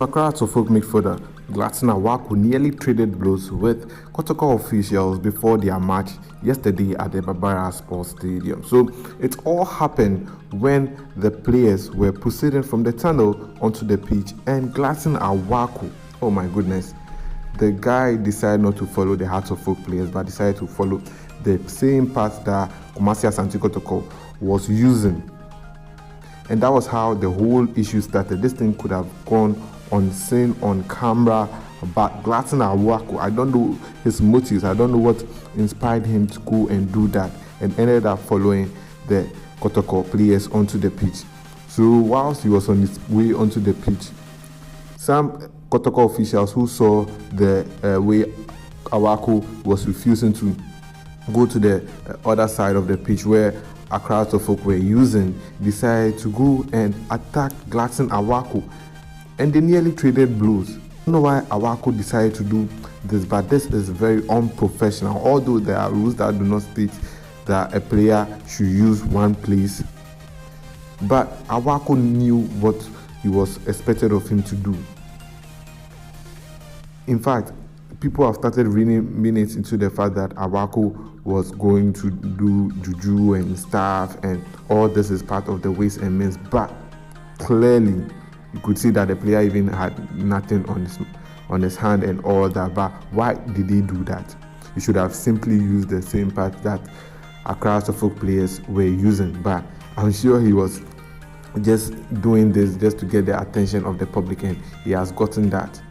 Accra to folk midfielder Gladson Awako nearly traded blows with Kotoko officials before their match yesterday at the Barbara Sports Stadium. So it all happened when the players were proceeding from the tunnel onto the pitch, and Gladson Awako, oh my goodness, the guy decided not to follow the Hearts of Folk players but decided to follow the same path that Kumasi Asante Kotoko was using. And that was how the whole issue started. This thing could have gone unseen on camera, but Gladson Awako, I don't know his motives, I don't know what inspired him to go and do that, and ended up following the Kotoko players onto the pitch. So whilst he was on his way onto the pitch, some Kotoko officials who saw the way Awako was refusing to go to the other side of the pitch where a crowd of folk were using, decided to go and attack Gladson Awako, and they nearly traded blows. I don't know why Awako decided to do this, but this is very unprofessional. Although there are rules that do not state that a player should use one place, but Awako knew what he was expected of him to do. In fact, people have started reading minutes into the fact that Awako was going to do juju and stuff, and all this is part of the ways and means. But clearly, you could see that the player even had nothing on his hand and all that. But why did he do that? He should have simply used the same path that Accra Folk players were using. But I'm sure he was just doing this just to get the attention of the public, and he has gotten that.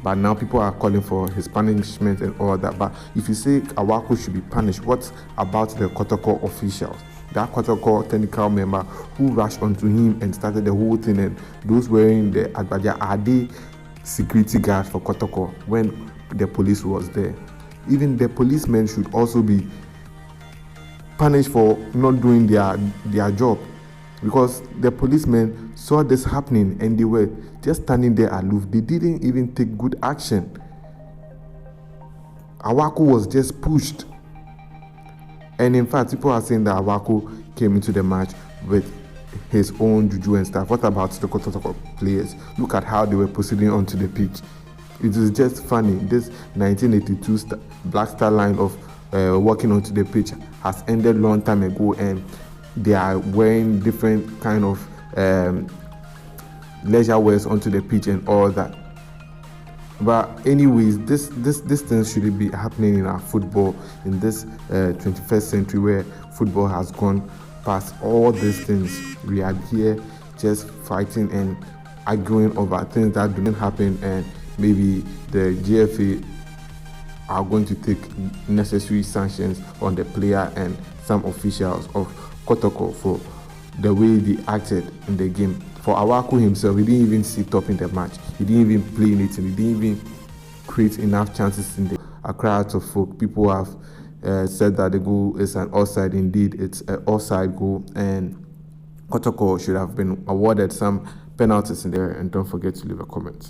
But now people are calling for his punishment and all that. But if you say Awako should be punished, what about the Kotoko officials? That Kotoko technical member who rushed onto him and started the whole thing, and those wearing the Agbaja, are they security guards for Kotoko when the police was there? Even the policemen should also be punished for not doing their job, because the policemen saw this happening and they were just standing there aloof. They didn't even take good action. Awako was just pushed. And in fact, people are saying that Awako came into the match with his own juju and stuff. What about the Kotoko players? Look at how they were proceeding onto the pitch. It is just funny. This 1982 Black Star line of walking onto the pitch has ended long time ago, and they are wearing different kind of leisure wears onto the pitch and all that. But anyways, this thing shouldn't be happening in our football in this 21st century, where football has gone past all these things. We are here just fighting and arguing over things that do not happen, and maybe the GFA are going to take necessary sanctions on the player and some officials of Kotoko for the way they acted in the game. For Awako himself, he didn't even sit up in the match. He didn't even play anything. He didn't even create enough chances in the Accra to Folk. People have said that the goal is an offside. Indeed, it's an offside goal, and Kotoko should have been awarded some penalties in there. And don't forget to leave a comment.